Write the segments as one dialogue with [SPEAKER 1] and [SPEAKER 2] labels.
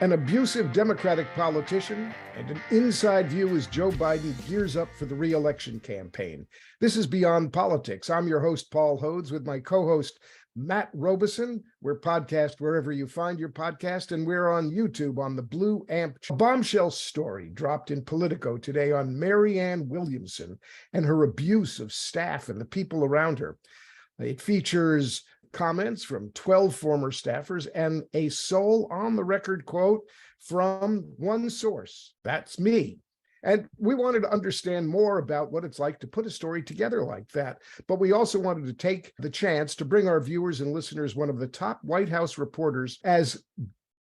[SPEAKER 1] An abusive Democratic politician and an inside view as Joe Biden gears up for the re-election campaign. This is Beyond Politics. I'm your host, Paul Hodes, with my co-host, Matt Robeson. We're podcast wherever you find your podcast, and we're on YouTube on the Blue Amp. A bombshell story dropped in Politico today on Marianne Williamson and her abuse of staff and the people around her. It features comments from 12 former staffers and a sole on-the-record quote from one source. That's me. And we wanted to understand more about what it's like to put a story together like that. But we also wanted to take the chance to bring our viewers and listeners one of the top White House reporters as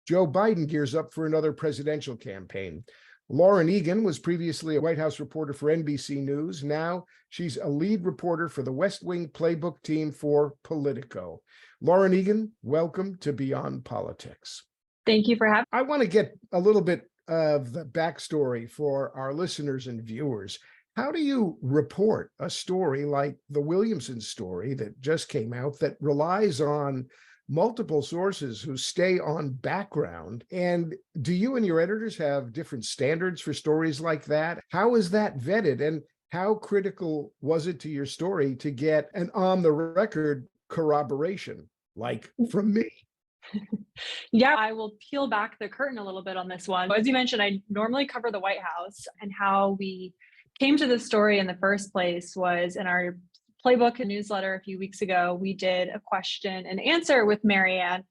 [SPEAKER 1] Joe Biden gears up for another presidential campaign. Lauren Egan was previously a White House reporter for NBC News. Now she's a lead reporter for the West Wing Playbook team for Politico. Lauren Egan, welcome to Beyond Politics.
[SPEAKER 2] Thank you for having me.
[SPEAKER 1] I want to get a little bit of the backstory for our listeners and viewers. How do you report a story like the Williamson story that just came out that relies on multiple sources who stay on background? And do you and your editors have different standards for stories like that? How is that vetted? And how critical was it to your story to get an on-the-record corroboration, like from me?
[SPEAKER 2] Yeah, I will peel back the curtain a little bit on this one. As you mentioned, I normally cover the White House, and how we came to this story in the first place was in our Playbook newsletter a few weeks ago. We did a question and answer with Marianne,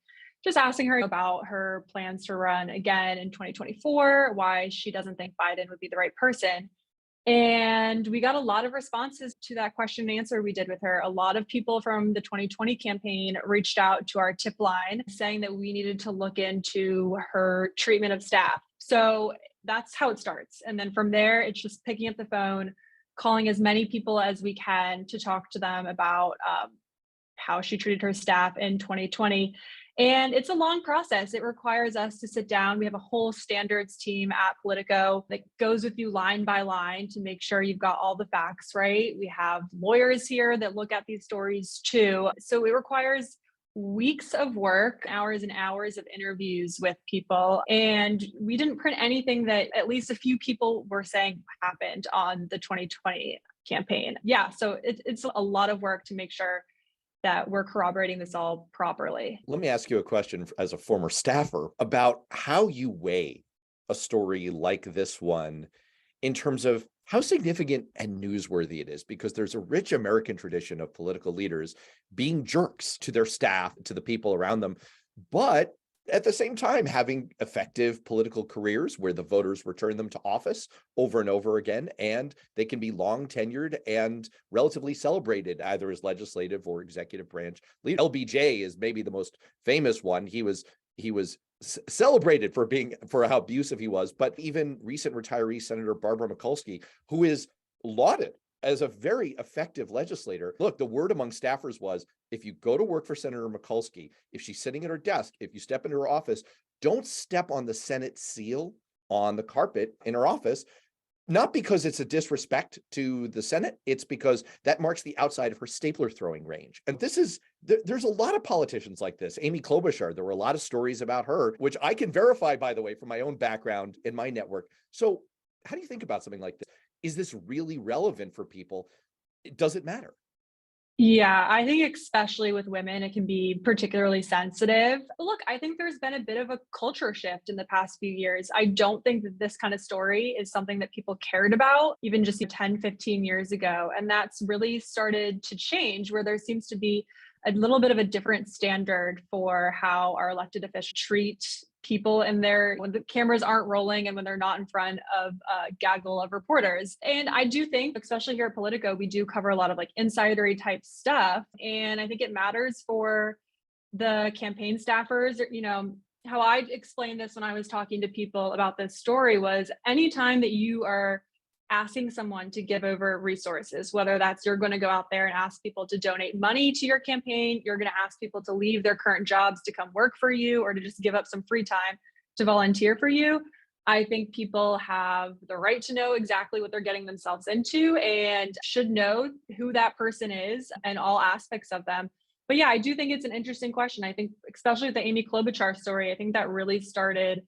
[SPEAKER 2] just asking her about her plans to run again in 2024, why she doesn't think Biden would be the right person. And we got a lot of responses to that question and answer we did with her. A lot of people from the 2020 campaign reached out to our tip line saying that we needed to look into her treatment of staff. So that's how it starts. And then from there, it's just picking up the phone, calling as many people as we can to talk to them about how she treated her staff in 2020. And it's a long process. It requires us to sit down. We have a whole standards team at Politico that goes with you line by line to make sure you've got all the facts right. We have lawyers here that look at these stories too. So it requires weeks of work, hours and hours of interviews with people. And we didn't print anything that at least a few people were saying happened on the 2020 campaign. Yeah, so it's a lot of work to make sure that we're corroborating this all properly.
[SPEAKER 3] Let me ask you a question as a former staffer about how you weigh a story like this one in terms of how significant and newsworthy it is, because there's a rich American tradition of political leaders being jerks to their staff, to the people around them, but at the same time having effective political careers where the voters return them to office over and over again, and they can be long tenured and relatively celebrated either as legislative or executive branch leader. LBJ is maybe the most famous one. He was celebrated for how abusive he was, but even recent retiree Senator Barbara Mikulski, who is lauded as a very effective legislator. Look, the word among staffers was, if you go to work for Senator Mikulski, if she's sitting at her desk, if you step into her office, don't step on the Senate seal on the carpet in her office, not because it's a disrespect to the Senate, it's because that marks the outside of her stapler throwing range. And there's a lot of politicians like this. Amy Klobuchar, there were a lot of stories about her, which I can verify, by the way, from my own background in my network. So how do you think about something like this? Is this really relevant for people? Does it matter?
[SPEAKER 2] Yeah, I think especially with women, it can be particularly sensitive. Look, I think there's been a bit of a culture shift in the past few years. I don't think that this kind of story is something that people cared about even just 10, 15 years ago. And that's really started to change, where there seems to be a little bit of a different standard for how our elected officials treat people when the cameras aren't rolling and when they're not in front of a gaggle of reporters. And I do think, especially here at Politico, we do cover a lot of insidery type stuff. And I think it matters for the campaign staffers. How I explained this when I was talking to people about this story was, anytime that you are asking someone to give over resources, whether that's you're going to go out there and ask people to donate money to your campaign, you're going to ask people to leave their current jobs to come work for you, or to just give up some free time to volunteer for you. I think people have the right to know exactly what they're getting themselves into and should know who that person is and all aspects of them. But yeah, I do think it's an interesting question. I think especially with the Amy Klobuchar story, I think that really started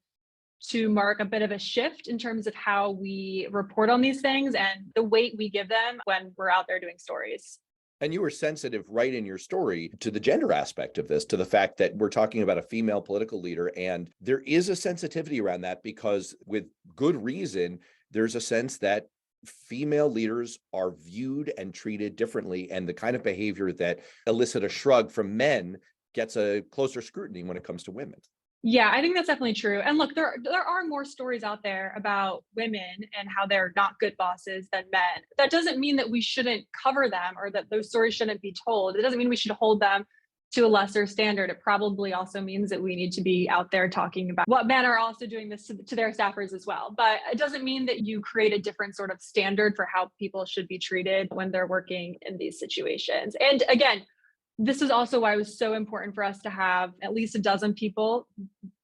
[SPEAKER 2] to mark a bit of a shift in terms of how we report on these things and the weight we give them when we're out there doing stories.
[SPEAKER 3] And you were sensitive right in your story to the gender aspect of this, to the fact that we're talking about a female political leader. And there is a sensitivity around that because, with good reason, there's a sense that female leaders are viewed and treated differently. And the kind of behavior that elicits a shrug from men gets a closer scrutiny when it comes to women.
[SPEAKER 2] Yeah, I think that's definitely true. And look, there are more stories out there about women and how they're not good bosses than men. That doesn't mean that we shouldn't cover them or that those stories shouldn't be told. It doesn't mean we should hold them to a lesser standard. It probably also means that we need to be out there talking about what men are also doing this to their staffers as well. But it doesn't mean that you create a different sort of standard for how people should be treated when they're working in these situations. And again, this is also why it was so important for us to have at least a dozen people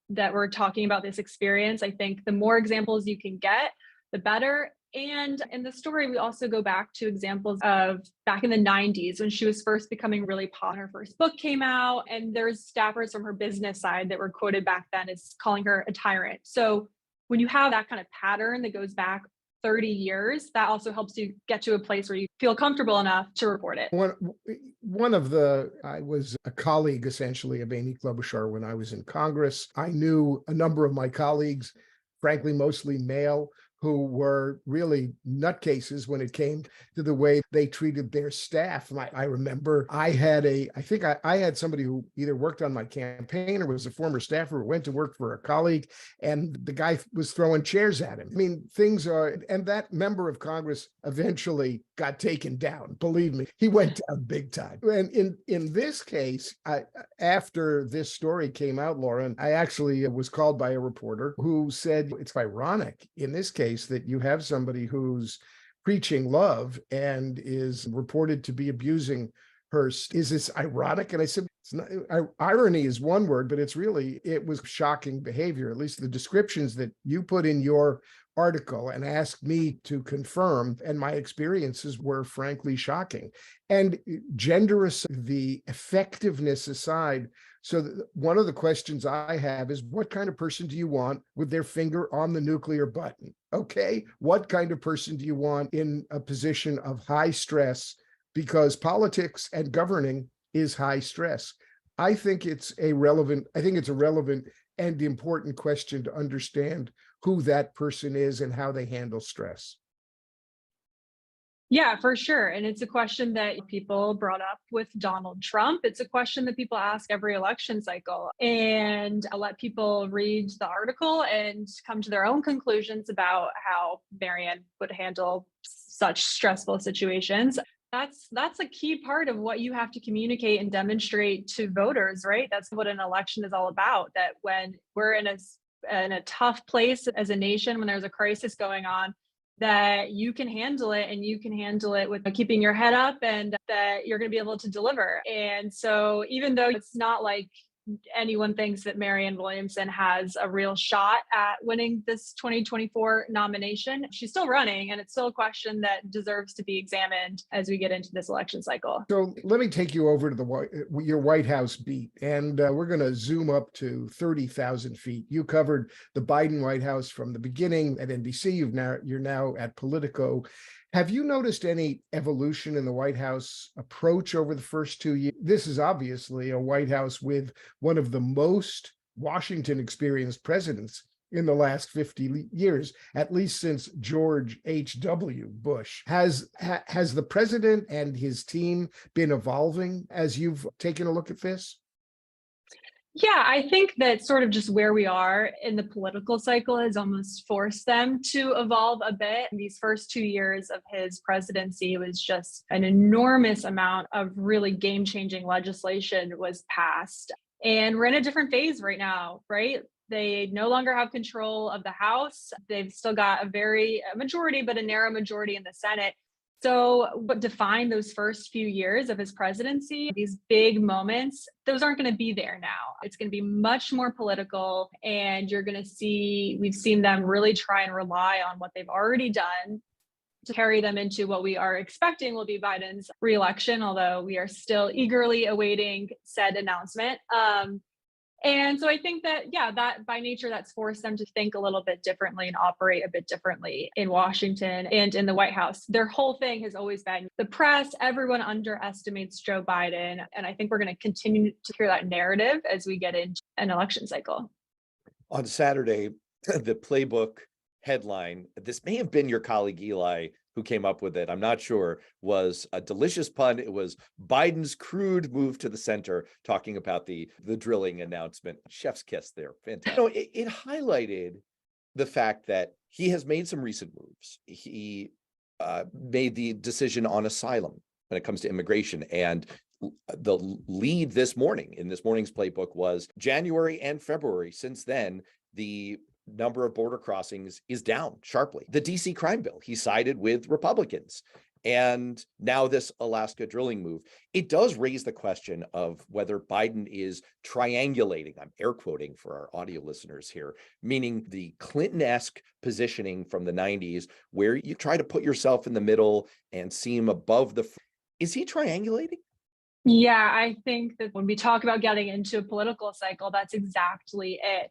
[SPEAKER 2] that were talking about this experience. I think the more examples you can get, the better. And in the story, we also go back to examples of back in the 90s when she was first becoming really popular. Her first book came out, and there's staffers from her business side that were quoted back then as calling her a tyrant. So when you have that kind of pattern that goes back 30 years, that also helps you get to a place where you feel comfortable enough to report it.
[SPEAKER 1] I was a colleague essentially of Amy Klobuchar when I was in Congress. I knew a number of my colleagues, frankly, mostly male, who were really nutcases when it came to the way they treated their staff. I remember I had somebody who either worked on my campaign or was a former staffer who went to work for a colleague, and the guy was throwing chairs at him. I mean, and that member of Congress eventually got taken down. Believe me, he went down big time. And in this case, after this story came out, Lauren, I actually was called by a reporter who said it's ironic in this case that you have somebody who's preaching love and is reported to be abusing her. Is this ironic? And I said, it's not, irony is one word, but it was shocking behavior. At least the descriptions that you put in your article and asked me to confirm, and my experiences were frankly shocking. And the effectiveness aside, so one of the questions I have is, what kind of person do you want with their finger on the nuclear button? Okay, what kind of person do you want in a position of high stress? Because politics and governing is high stress. I think it's a relevant and important question to understand who that person is and how they handle stress.
[SPEAKER 2] Yeah, for sure. And it's a question that people brought up with Donald Trump. It's a question that people ask every election cycle. And I'll let people read the article and come to their own conclusions about how Marianne would handle such stressful situations. That's a key part of what you have to communicate and demonstrate to voters, right? That's what an election is all about, that when we're in a tough place as a nation, when there's a crisis going on, that you can handle it, and you can handle it with keeping your head up, and that you're going to be able to deliver. And so even though it's not like anyone thinks that Marianne Williamson has a real shot at winning this 2024 nomination, she's still running, and it's still a question that deserves to be examined as we get into this election cycle.
[SPEAKER 1] So let me take you over to your White House beat, and we're going to zoom up to 30,000 feet. You covered the Biden White House from the beginning at NBC. You're now at Politico. Have you noticed any evolution in the White House approach over the first 2 years? This is obviously a White House with one of the most Washington experienced presidents in the last 50 years, at least since George H.W. Bush. Has the president and his team been evolving as you've taken a look at this?
[SPEAKER 2] Yeah, I think that sort of just where we are in the political cycle has almost forced them to evolve a bit. These first 2 years of his presidency was just an enormous amount of really game-changing legislation was passed. And we're in a different phase right now, right? They no longer have control of the House. They've still got a majority, but a narrow majority in the Senate. So what defined those first few years of his presidency, these big moments, those aren't going to be there now. It's going to be much more political, and we've seen them really try and rely on what they've already done to carry them into what we are expecting will be Biden's reelection, although we are still eagerly awaiting said announcement. And so I think that, yeah, that by nature, that's forced them to think a little bit differently and operate a bit differently in Washington and in the White House. Their whole thing has always been the press, everyone underestimates Joe Biden. And I think we're going to continue to hear that narrative as we get into an election cycle.
[SPEAKER 3] On Saturday, the Playbook headline, this may have been your colleague Eli who came up with it, I'm not sure, was a delicious pun. It was Biden's crude move to the center, talking about the drilling announcement. Chef's kiss there. Fantastic. No, it highlighted the fact that he has made some recent moves. He made the decision on asylum when it comes to immigration. And the lead this morning in this morning's Playbook was January and February. Since then, the number of border crossings is down sharply. The DC crime bill, he sided with Republicans. And now this Alaska drilling move, it does raise the question of whether Biden is triangulating, I'm air quoting for our audio listeners here, meaning the Clinton-esque positioning from the 90s, where you try to put yourself in the middle and seem above the, is he triangulating?
[SPEAKER 2] Yeah, I think that when we talk about getting into a political cycle, that's exactly it.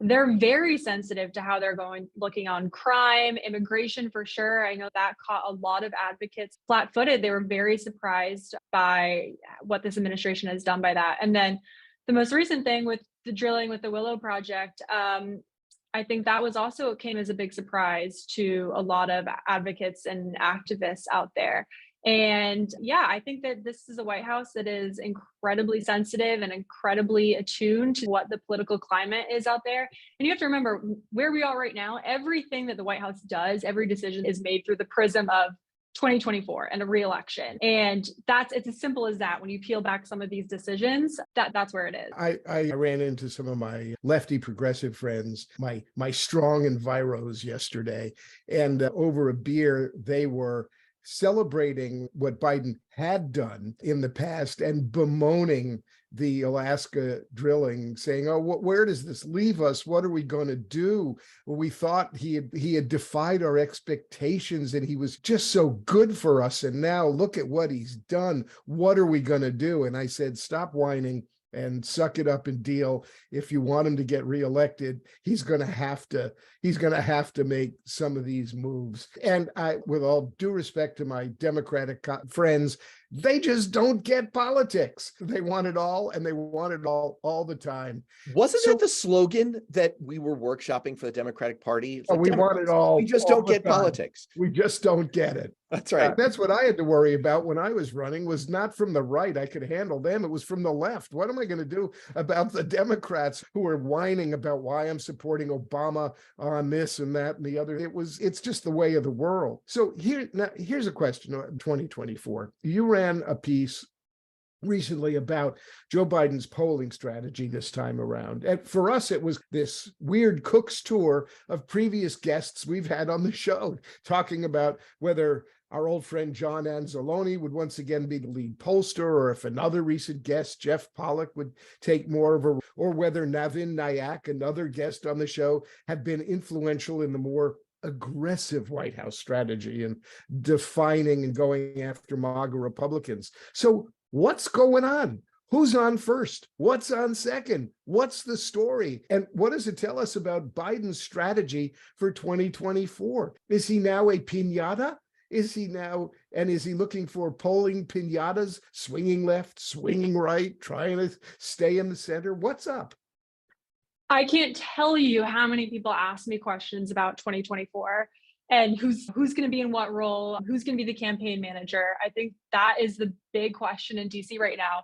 [SPEAKER 2] They're very sensitive to how they're looking on crime, immigration for sure. I know that caught a lot of advocates flat-footed. They were very surprised by what this administration has done by that. And then the most recent thing with the drilling with the Willow Project, I think that was also, it came as a big surprise to a lot of advocates and activists out there. And yeah, I think that this is a White House that is incredibly sensitive and incredibly attuned to what the political climate is out there. And you have to remember where we are right now, everything that the White House does, every decision is made through the prism of 2024 and a re-election. And it's as simple as that. When you peel back some of these decisions, that's where it is.
[SPEAKER 1] I ran into some of my lefty progressive friends, my strong enviros yesterday, and over a beer, they were celebrating what Biden had done in the past and bemoaning the Alaska drilling, saying, "Oh, where does this leave us? What are we going to do? Well, we thought he had defied our expectations and he was just so good for us. And now look at what he's done. What are we going to do?" And I said, "Stop whining and suck it up and deal. If you want him to get reelected, he's going to have to make some of these moves." And with all due respect to my Democratic friends, they just don't get politics. They want it all, and they want it all the time.
[SPEAKER 3] Wasn't that the slogan that we were workshopping for the Democratic Party?
[SPEAKER 1] Like, we want it all.
[SPEAKER 3] We just don't get politics.
[SPEAKER 1] We just don't get it.
[SPEAKER 3] That's right.
[SPEAKER 1] That's what I had to worry about when I was running, was not from the right. I could handle them. It was from the left. What am I going to do about the Democrats who are whining about why I'm supporting Obama on this and that and the other? It's just the way of the world. So here's a question. 2024, you ran a piece recently about Joe Biden's polling strategy this time around. And for us, it was this weird Cook's tour of previous guests we've had on the show, talking about whether our old friend John Anzalone would once again be the lead pollster, or if another recent guest, Jeff Pollack, would take more of or whether Navin Nayak, another guest on the show, have been influential in the more aggressive White House strategy and defining and going after MAGA Republicans. So what's going on? Who's on first? What's on second? What's the story? And what does it tell us about Biden's strategy for 2024? Is he now a piñata? Is he looking for polling piñatas, swinging left, swinging right, trying to stay in the center? What's up?
[SPEAKER 2] I can't tell you how many people ask me questions about 2024 and who's going to be in what role, who's going to be the campaign manager. I think that is the big question in DC right now.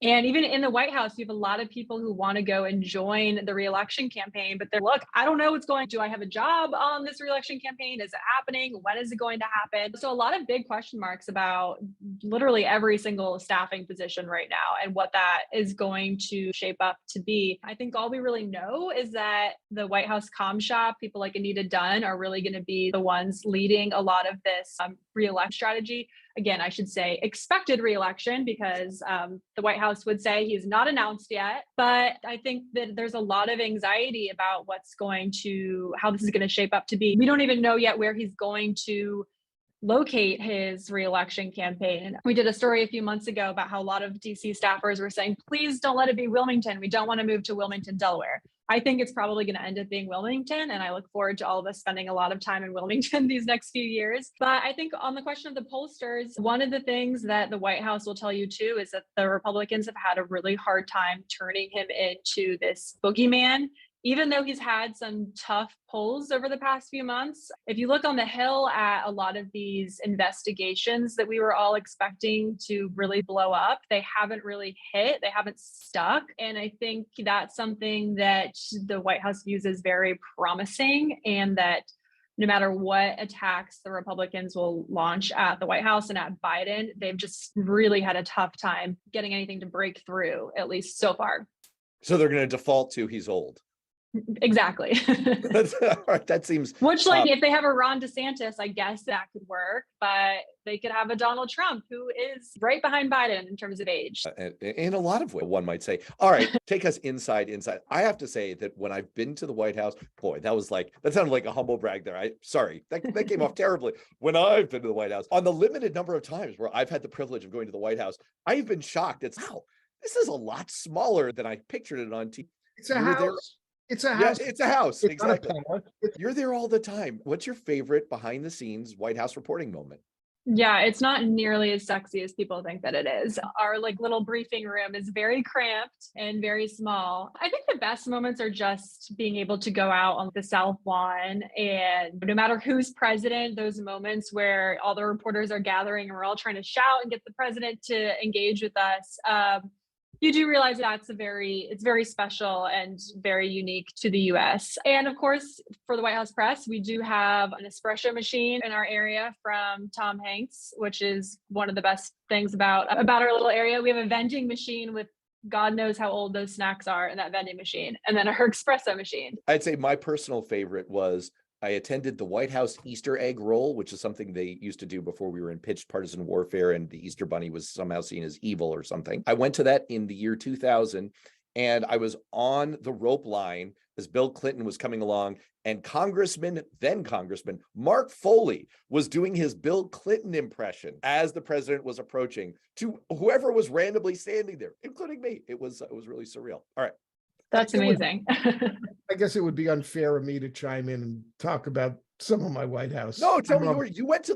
[SPEAKER 2] And even in the White House, you have a lot of people who want to go and join the reelection campaign, but they're, look, I don't know what's going, do I have a job on this reelection campaign? Is it happening? When is it going to happen? So a lot of big question marks about literally every single staffing position right now and what that is going to shape up to be. I think all we really know is that the White House comm shop, people like Anita Dunn, are really going to be the ones leading a lot of this reelection strategy. Again, I should say expected reelection, because the White House would say he's not announced yet. But I think that there's a lot of anxiety about how this is going to shape up to be. We don't even know yet where he's going to locate his reelection campaign. We did a story a few months ago about how a lot of DC staffers were saying, please don't let it be Wilmington. We don't want to move to Wilmington, Delaware. I think it's probably going to end up being Wilmington, and I look forward to all of us spending a lot of time in Wilmington these next few years. But I think on the question of the pollsters, one of the things that the White House will tell you too is that the Republicans have had a really hard time turning him into this boogeyman. Even though he's had some tough polls over the past few months, if you look on the Hill at a lot of these investigations that we were all expecting to really blow up, they haven't really hit, they haven't stuck. And I think that's something that the White House views as very promising, and that no matter what attacks the Republicans will launch at the White House and at Biden, they've just really had a tough time getting anything to break through, at least so far.
[SPEAKER 3] So they're going to default to he's old.
[SPEAKER 2] Exactly.
[SPEAKER 3] That seems
[SPEAKER 2] Which, like, if they have a Ron DeSantis, I guess that could work, but they could have a Donald Trump who is right behind Biden in terms of age.
[SPEAKER 3] In a lot of ways, one might say. All right, take us inside. I have to say that when I've been to the White House, boy, that sounded like a humble brag there. Sorry, that came off terribly. When I've been to the White House, on the limited number of times where I've had the privilege of going to the White House, I've been shocked. Wow, this is a lot smaller than I pictured it on TV.
[SPEAKER 1] It's a house. It's a house.
[SPEAKER 3] Yeah, it's a house.
[SPEAKER 1] It's
[SPEAKER 3] exactly. You're there all the time. What's your favorite behind the scenes White House reporting moment?
[SPEAKER 2] Yeah, it's not nearly as sexy as people think that it is. Our little briefing room is very cramped and very small. I think the best moments are just being able to go out on the South Lawn, and no matter who's president, those moments where all the reporters are gathering and we're all trying to shout and get the president to engage with us. You do realize it's very special and very unique to the US. And of course, for the White House press, we do have an espresso machine in our area from Tom Hanks, which is one of the best things about our little area. We have a vending machine with God knows how old those snacks are in that vending machine, and then her espresso machine.
[SPEAKER 3] I'd say my personal favorite was I attended the White House Easter egg roll, which is something they used to do before we were in pitched partisan warfare and the Easter Bunny was somehow seen as evil or something. I went to that in the year 2000, and I was on the rope line as Bill Clinton was coming along, and then Congressman Mark Foley was doing his Bill Clinton impression as the president was approaching to whoever was randomly standing there, including me. It was really surreal. All right.
[SPEAKER 2] That's amazing.
[SPEAKER 1] I guess it would be unfair of me to chime in and talk about some of my White House.
[SPEAKER 3] No, tell me you went to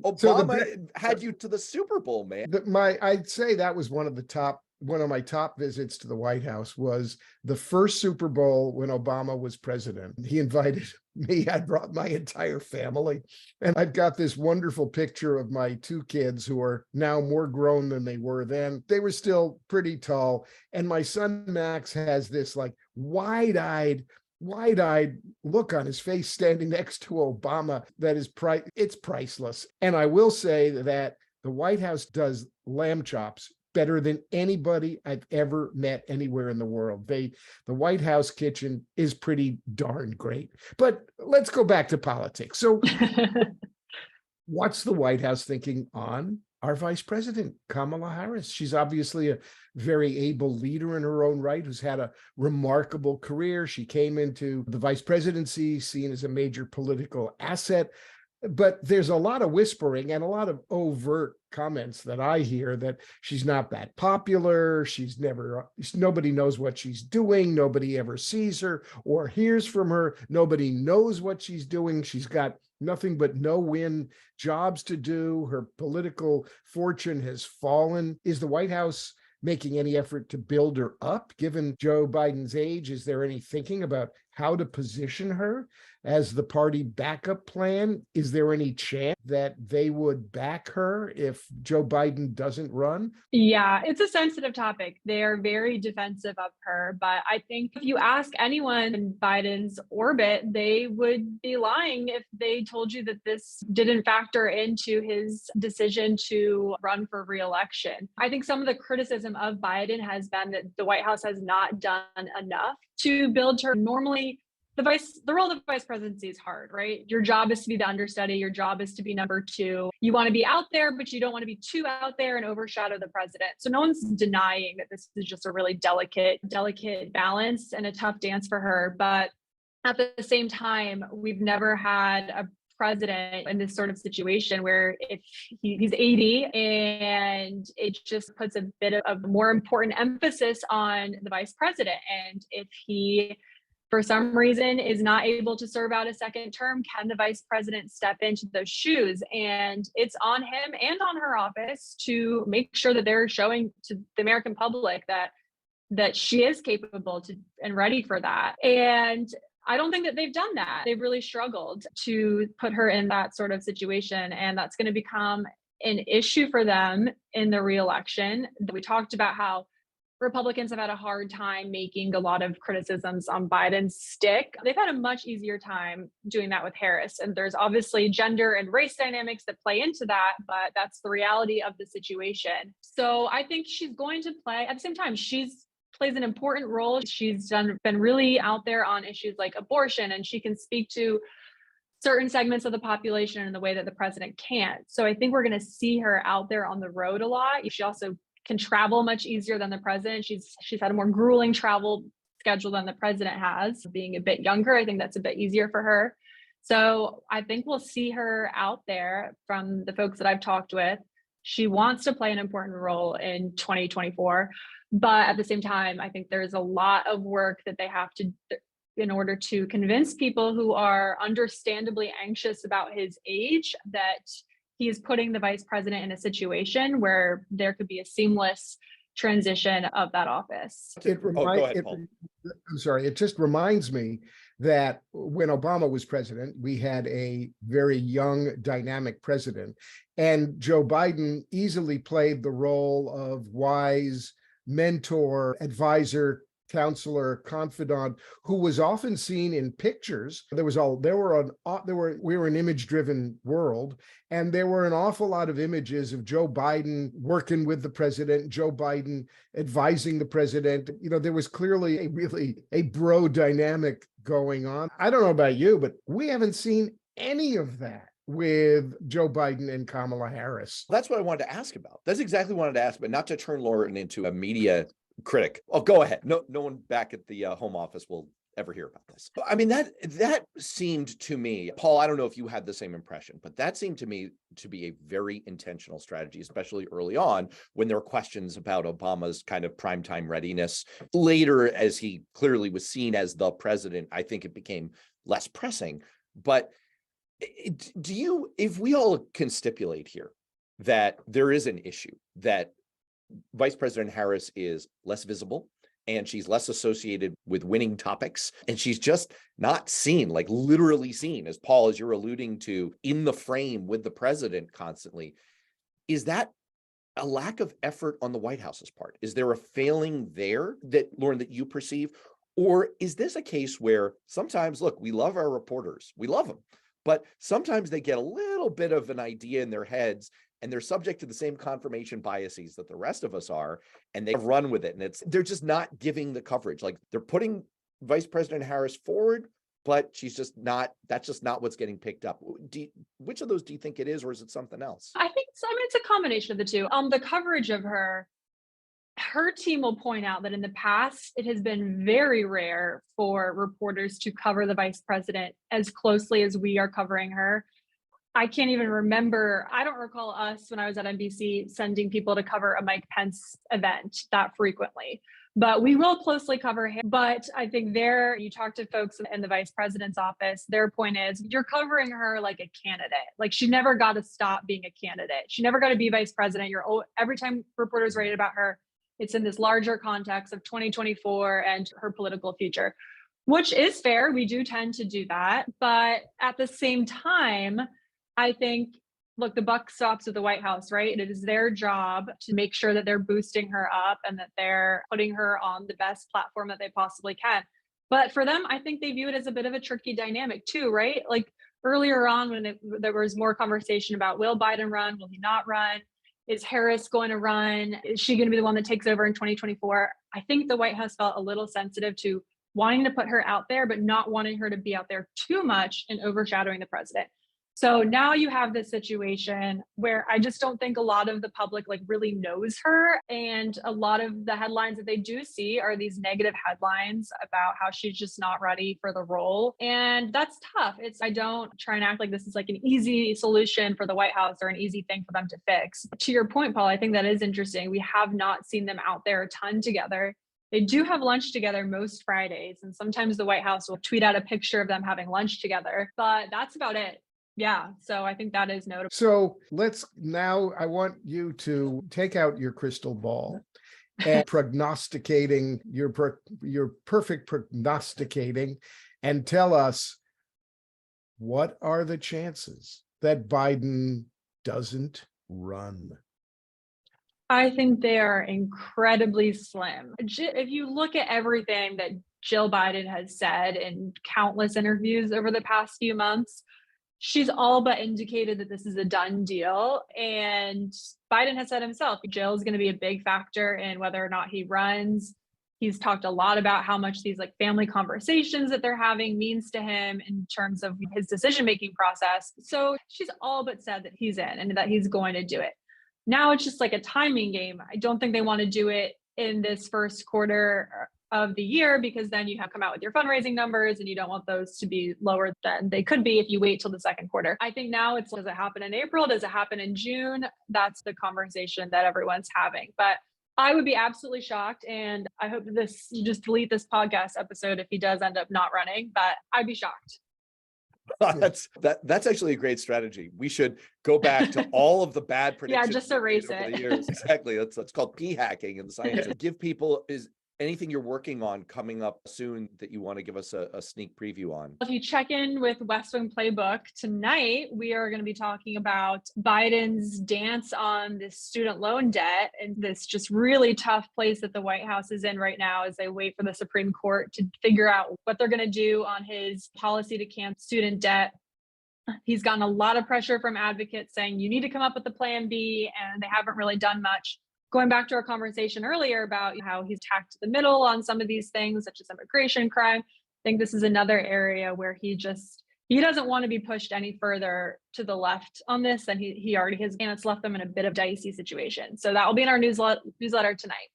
[SPEAKER 3] Obama had you to the Super Bowl, man.
[SPEAKER 1] I'd say that was one of my top visits to the White House was the first Super Bowl when Obama was president. He invited me. I brought my entire family, and I've got this wonderful picture of my two kids who are now more grown than they were then. They were still pretty tall. And my son Max has this like wide-eyed look on his face standing next to Obama that is it's priceless. And I will say that the White House does lamb chops better than anybody I've ever met anywhere in the world. The White House kitchen is pretty darn great. But let's go back to politics. So what's the White House thinking on our vice president, Kamala Harris? She's obviously a very able leader in her own right, who's had a remarkable career. She came into the vice presidency seen as a major political asset. But there's a lot of whispering and a lot of overt comments that I hear that she's not that popular. Nobody knows what she's doing. Nobody ever sees her or hears from her. Nobody knows what she's doing. She's got nothing but no-win jobs to do. Her political fortune has fallen. Is the White House making any effort to build her up, given Joe Biden's age? Is there any thinking about how to position her as the party backup plan? Is there any chance that they would back her if Joe Biden doesn't run?
[SPEAKER 2] Yeah, it's a sensitive topic. They're very defensive of her, but I think if you ask anyone in Biden's orbit, they would be lying if they told you that this didn't factor into his decision to run for re-election. I think some of the criticism of Biden has been that the White House has not done enough to build her. Normally, the role of the vice presidency is hard, right? Your job is to be the understudy. Your job is to be number two. You want to be out there, but you don't want to be too out there and overshadow the president. So no one's denying that this is just a really delicate balance and a tough dance for her. But at the same time, we've never had a president in this sort of situation where if he's 80 and it just puts a bit of more important emphasis on the vice president. And if he, for some reason, is not able to serve out a second term, can the vice president step into those shoes? And it's on him and on her office to make sure that they're showing to the American public that she is capable and ready for that. And I don't think that they've done that. They've really struggled to put her in that sort of situation. And that's going to become an issue for them in the reelection. We talked about how Republicans have had a hard time making a lot of criticisms on Biden's stick. They've had a much easier time doing that with Harris. And there's obviously gender and race dynamics that play into that, but that's the reality of the situation. So I think she's going to play, at the same time, plays an important role. She's been really out there on issues like abortion, and she can speak to certain segments of the population in the way that the president can't. So I think we're going to see her out there on the road a lot. She also can travel much easier than the president. She's had a more grueling travel schedule than the president has. Being a bit younger, I think that's a bit easier for her. So I think we'll see her out there from the folks that I've talked with. She wants to play an important role in 2024. But at the same time, I think there's a lot of work that they have to in order to convince people who are understandably anxious about his age that he is putting the vice president in a situation where there could be a seamless transition of that office.
[SPEAKER 1] It just reminds me that when Obama was president, we had a very young, dynamic president, and Joe Biden easily played the role of wise mentor, advisor, counselor, confidant, who was often seen in pictures. We were an image-driven world, and there were an awful lot of images of Joe Biden working with the president, Joe Biden advising the president. There was clearly a bro dynamic going on. I don't know about you, but we haven't seen any of that with Joe Biden and Kamala Harris.
[SPEAKER 3] That's what I wanted to ask about. That's exactly what I wanted to ask, but not to turn Lauren into a media critic. Oh, go ahead. No one back at the home office will ever hear about this. I mean, that seemed to me, Paul, I don't know if you had the same impression, but that seemed to me to be a very intentional strategy, especially early on when there were questions about Obama's kind of primetime readiness. Later, as he clearly was seen as the president, I think it became less pressing. But if we all can stipulate here that there is an issue, that Vice President Harris is less visible and she's less associated with winning topics, and she's just not seen, like literally seen, as Paul, as you're alluding to, in the frame with the president constantly, is that a lack of effort on the White House's part? Is there a failing there that, Lauren, that you perceive? Or is this a case where sometimes, look, we love our reporters, we love them, but sometimes they get a little bit of an idea in their heads and they're subject to the same confirmation biases that the rest of us are, and they run with it. And they're just not giving the coverage. Like, they're putting Vice President Harris forward, but that's just not what's getting picked up. Which of those do you think it is, or is it something else?
[SPEAKER 2] I think it's a combination of the two. The coverage of her team will point out that in the past, it has been very rare for reporters to cover the vice president as closely as we are covering her. I can't even remember. I don't recall us when I was at NBC sending people to cover a Mike Pence event that frequently, but we will closely cover him. But I think you talk to folks in the vice president's office, their point is you're covering her like a candidate. Like, she never got to stop being a candidate. She never got to be vice president. Every time reporters write about her, it's in this larger context of 2024 and her political future, which is fair. We do tend to do that. But at the same time, I think, look, the buck stops with the White House, right? It is their job to make sure that they're boosting her up and that they're putting her on the best platform that they possibly can. But for them, I think they view it as a bit of a tricky dynamic too, right? Like, earlier on when there was more conversation about, will Biden run? Will he not run? Is Harris going to run? Is she going to be the one that takes over in 2024? I think the White House felt a little sensitive to wanting to put her out there, but not wanting her to be out there too much and overshadowing the president. So now you have this situation where I just don't think a lot of the public like really knows her. And a lot of the headlines that they do see are these negative headlines about how she's just not ready for the role. And that's tough. I don't try and act like this is like an easy solution for the White House or an easy thing for them to fix. To your point, Paul, I think that is interesting. We have not seen them out there a ton together. They do have lunch together most Fridays. And sometimes the White House will tweet out a picture of them having lunch together, but that's about it. Yeah, so I think that is notable.
[SPEAKER 1] So I want you to take out your crystal ball and prognosticating your perfect prognosticating and tell us, what are the chances that Biden doesn't run?
[SPEAKER 2] I think they are incredibly slim. If you look at everything that Jill Biden has said in countless interviews over the past few months, she's all but indicated that this is a done deal. And Biden has said himself, Jill is going to be a big factor in whether or not he runs. He's talked a lot about how much these like family conversations that they're having means to him in terms of his decision-making process. So she's all but said that he's in and that he's going to do it. Now it's just like a timing game. I don't think they want to do it in this first quarter of the year, because then you have come out with your fundraising numbers and you don't want those to be lower than they could be if you wait till the second quarter. I think now it's, does it happen in April? Does it happen in June? That's the conversation that everyone's having. But I would be absolutely shocked. And I hope that you just delete this podcast episode if he does end up not running, but I'd be shocked.
[SPEAKER 3] That's actually a great strategy. We should go back to all of the bad predictions.
[SPEAKER 2] Yeah, just erase
[SPEAKER 3] over
[SPEAKER 2] it.
[SPEAKER 3] the years. Exactly. That's called p-hacking in the science. Give people, is anything you're working on coming up soon that you want to give us a sneak preview on?
[SPEAKER 2] If you check in with West Wing Playbook tonight, we are going to be talking about Biden's dance on this student loan debt and this just really tough place that the White House is in right now as they wait for the Supreme Court to figure out what they're going to do on his policy to cancel student debt. He's gotten a lot of pressure from advocates saying you need to come up with a plan B, and they haven't really done much. Going back to our conversation earlier about how he's tacked the middle on some of these things, such as immigration crime, I think this is another area where he doesn't want to be pushed any further to the left on this than he already has, and it's left them in a bit of dicey situation. So that will be in our newsletter tonight.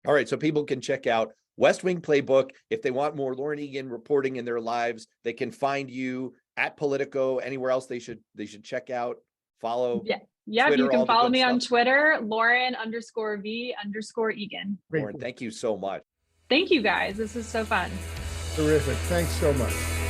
[SPEAKER 2] All
[SPEAKER 3] right, so people can check out West Wing Playbook. If they want more Lauren Egan reporting in their lives, they can find you at Politico. Anywhere else they should check out, follow.
[SPEAKER 2] Yeah,
[SPEAKER 3] Twitter,
[SPEAKER 2] you can follow me on
[SPEAKER 3] stuff.
[SPEAKER 2] Twitter, Lauren_V_Egan.
[SPEAKER 3] Lauren, thank you so much.
[SPEAKER 2] Thank you guys. This is so fun.
[SPEAKER 1] Terrific. Thanks so much.